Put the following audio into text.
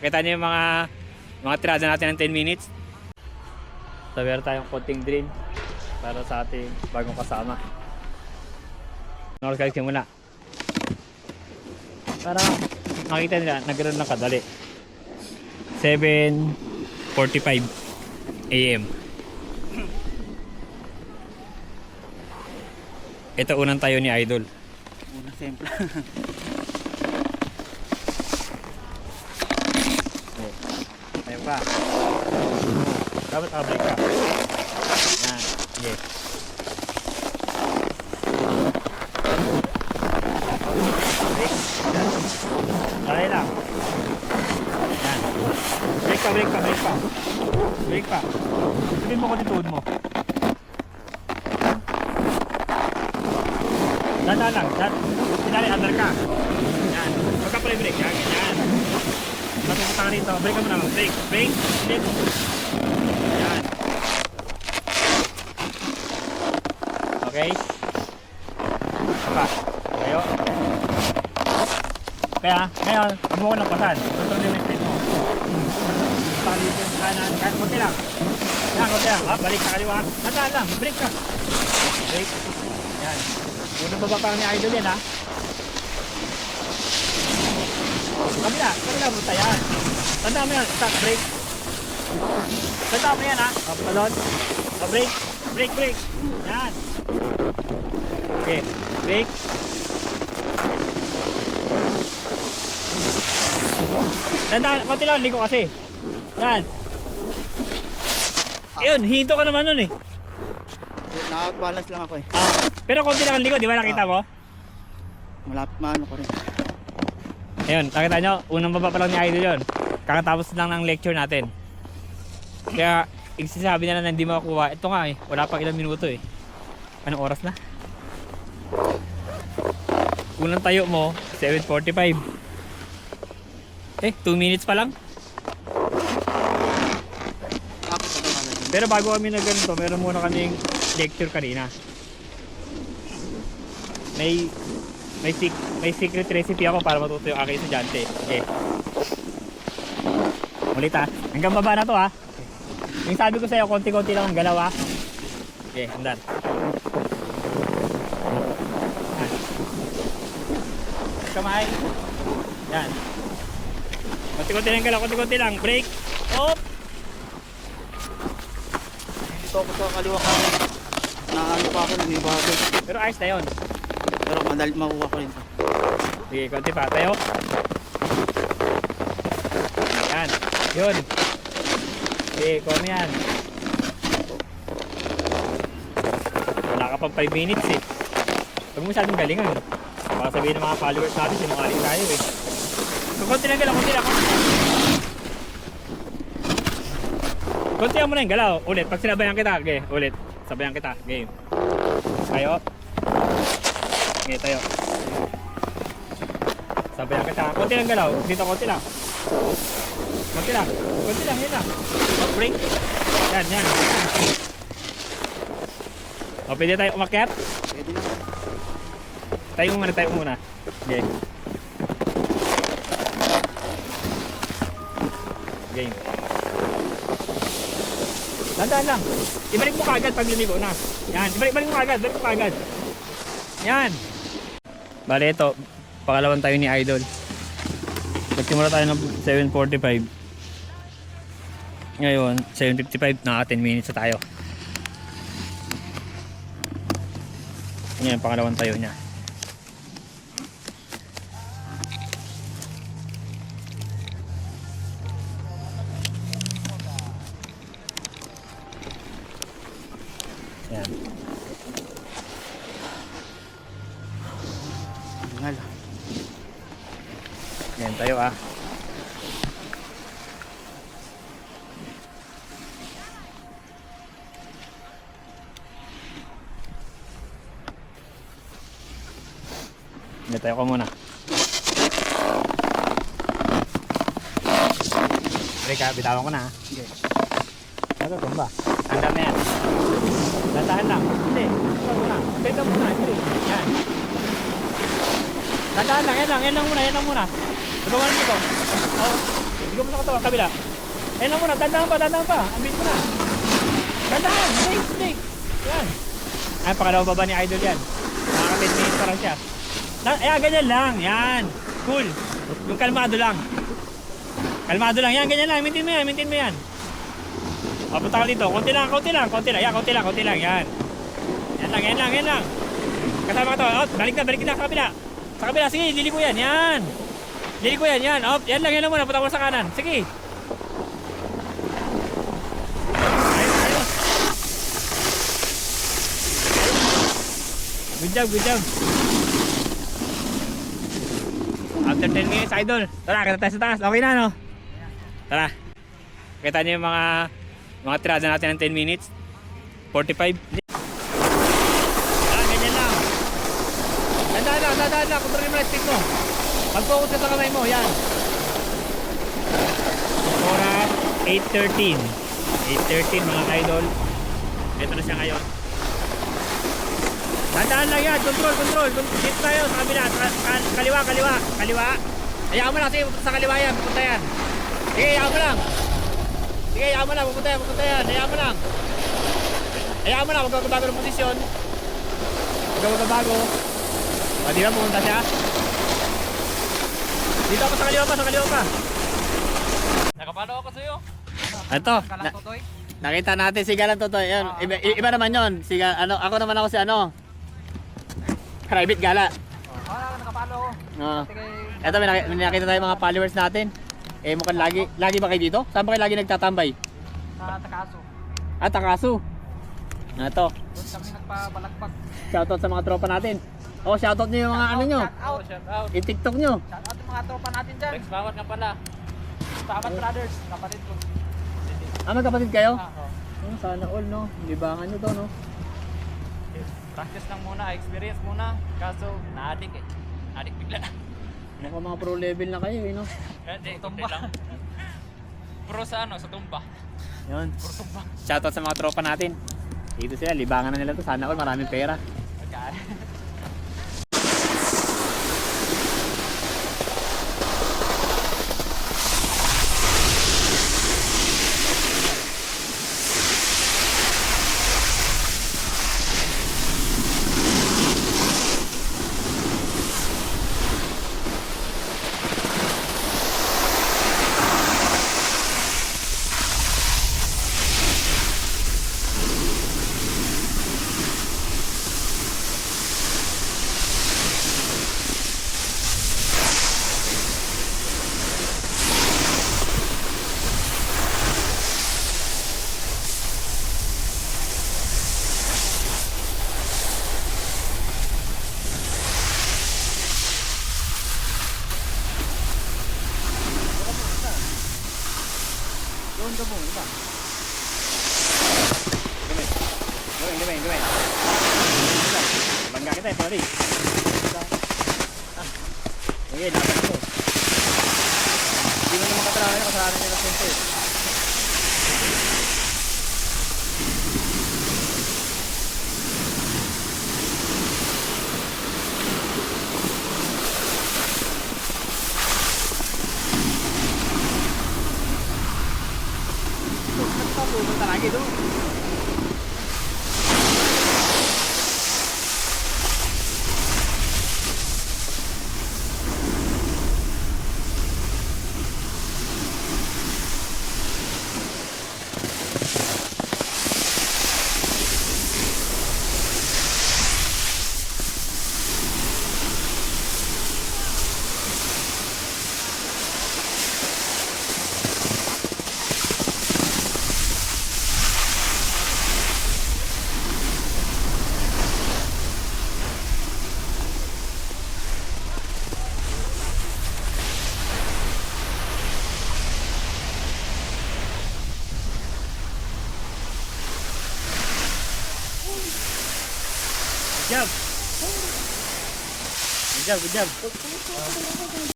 Kita niyo yung mga tirada natin ng 10 minutes. So meron tayong konting drill para sa ating bagong kasama. North muna. Para makita nila nagkaroon ng kadali. 7:45 AM. Ito unang tayo ni Idol. Unang sempla. Ayun pa. Dapat nakabalik ka. Yan. Sige. Break. Yan. Dali lang. Yan. Break pa, break pa, break pa. Break pa. Sabihin mo ko din tuhod mo. Dada lang. Sinali, under ka. Yan. Pagka pala break. Yan. Yan. Matupunta ka rito. Break ka mo naman. Break. Break. Break. Yan. Okay. Pa. Tayo. Kaya, ngayon, huwag mo ko nagpasan. Gusto nyo yung mo. Tali dito yung kanan. Kaya, kunti lang. Yan, kunti lang. Ah, balik sa kaliwa. Nadaan lang. Break ka. Break. Yan. Unang baba pa ni Idol yan, ha. Kabila mo yan. Tanda mo yan, stop, break. Tanda mo yan, ha. Kapalon. Break, break, break. Yan. Okay, break. Tanda, konti lang, liko kasi. Yan. Yun, hinto ka naman nun eh. Naka-balance lang ako eh. Pero konti lang ang liko, di ba nakita mo? Malapit maano ko rin. Ayun, nakita nyo, unang baba pa lang ni Idol yun. Kakatapos lang ng lecture natin. Kaya, sabi nila na hindi makakuha. Ito nga eh, wala pang ilang minuto eh. Anong oras na? Unang tayo mo, 7:45. 2 minutes pa lang. Pero bago kami na ganito, meron muna kaming lecture kanina. May secret recipe ako para matuto yung aking estudyante. Okay. Ulit ha. Hanggang baba na to ha. Yung sabi ko sa'yo, konti-konti lang ang galaw ha. Okay, andan. Kamay. Yan. Konti-konti lang galaw, konti-konti lang. Break. Op. Dito ako sa kaliwa ka. Nakaano pa ako, nanibago. Pero ayos na yun. Pero madali makuha ko rin ito. Sige, konti pa. Tayo. Yan. Yun. Sige, kung yan. Wala ka pang 5 minutes eh. Huwag mo masyadong galingan. Baka sabihin ng mga followers natin, sinungaling tayo eh. So, konti lang galaw, konti lang. Konti lang mo na yung galaw. Ulit, pag sinabayan kita, okay, ulit. Sabayan kita, game. Tayo. Okay, tayo. Sabayan kita. Konti lang galaw. Dito, konti lang. Konti lang. Konti lang, yun lang. Break. Yan, yan. O, pwede tayo umakyat? Pwede na. Tayo muna. Okay. Game. Tandaan lang. Ibalik mo kaagad pag lumigo na. Yan. Ibalik mo kaagad. Yan. Bale, ito. Pangalawan tayo ni Idol. Nagsimula tayo ng 7:45. Ngayon, 7:55. Naka 10 minutes na tayo. Yan, pangalawan tayo niya. Yan. Ingal. Yan tayo ah. Yan tayo ko muna. Reka, bitawan ko na. Okay. Ito, tumba. Handa na yan. Dandahan lang. Hindi. Ito muna. Ito muna. Yan. Dandahan lang. Yan lang muna. Tulungan mo ito. Oh. Hindi mo sa katawan, kabila. Ayun lang muna, dandahan pa. Ambit mo na. Dandahan, steak. Yan. Ay, pangalawa baba ni Idol yan. Nakaka 10 minutes pa lang siya. Ayan, ganyan lang. Yan. Cool. Yung kalmado lang. Yan, ganyan lang. Maintain mo yan. Papunta ka dito. Konti lang. Yan, konti lang. Yan. Yan lang. Kasama ka to. Oh, balik na sa kabila. Sa kabila, sige, liliko yan. Yan. Oh, yan lang muna. Punta mo sa kanan. Sige. Ayos. Good job. After 10 minutes, Idol. Tara, kita tayo sa taas. Okay na, no? Tara. Kita niyo yung mga tirada natin ng 10 minutes. 45. Ganyan lang. Dandaan lang. Kontrolin mo na stick mo. Mag-focus ka sa kamay mo. Yan. Oras 8:13. 8:13 mga Idol. Ito na siya ngayon. Dandaan lang yan. Control. Dito tayo sa kabila. Kaliwa. Hayaan mo lang. Sige, sa kaliwa yan. Pupunta yan. Sige, hayaan mo lang. Pupunta yan. Hayaan mo lang. Huwag ka magbabago ng posisyon. Huwag ka magbabago. O, di ba? Pupunta siya. Dito ako sa kaliwa pa. Nakapalo ako sa'yo. Ito. Kalang Totoy. Nakita natin si Galang Totoy. Yan. Iba naman yun. Ako naman ako si Private Gala. Nakapalo ako. Ito, may nakita tayo mga followers natin. Mukhang lagi ba kayo dito? Saan ba kayo lagi nagtatambay? Sa Takaso. Takasu. Ito. Doon kami nagpabalagpag. Shoutout sa mga tropa natin. Shoutout nyo yung mga ano nyo. Shout out. I-tiktok nyo. Shout out yung mga tropa natin dyan. Rex Bawat nga pala. Tamat Brothers. Kapatid ko. Magkapatid kayo? Oo. Sana all, no? Libangan nyo to, no? Practice lang muna, experience muna. Kaso, na-addict eh. Addict bigla. Mukhang mga pro level na kayo, no? Hindi, tumba lang. Pro sa tumba. Yun. Pro tumba. Shoutout sa mga tropa natin. Dito sila, libangan na nila to. Sana all, maraming pera. Okay. Doon ka mo, diba? Gawin. Bangga kita, sorry. Okay, laban ko. Hindi mo naman katrabaho yun, kasalanan nila punto eh. Pupunta lagi doon. Good job.